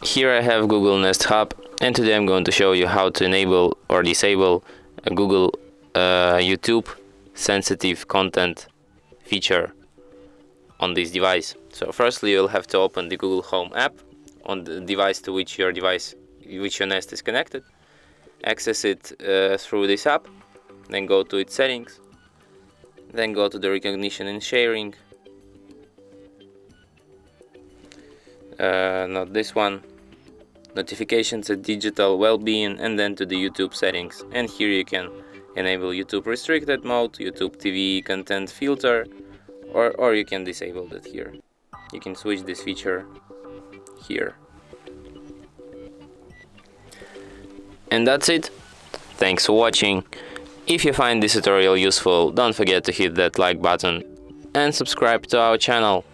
Here I have Google Nest Hub, and today I'm going to show you how to enable or disable a Google YouTube sensitive content feature on this device. So firstly, you'll have to open the Google Home app on the device to which your Nest is connected. Access it through this app, then go to its settings, then go to the recognition and sharing, not this one, notifications at Digital Wellbeing, and then to the YouTube settings. And here you can enable YouTube restricted mode, YouTube TV content filter, or you can disable that here. You can switch this feature here. And that's it. Thanks for watching. If you find this tutorial useful, don't forget to hit that like button and subscribe to our channel.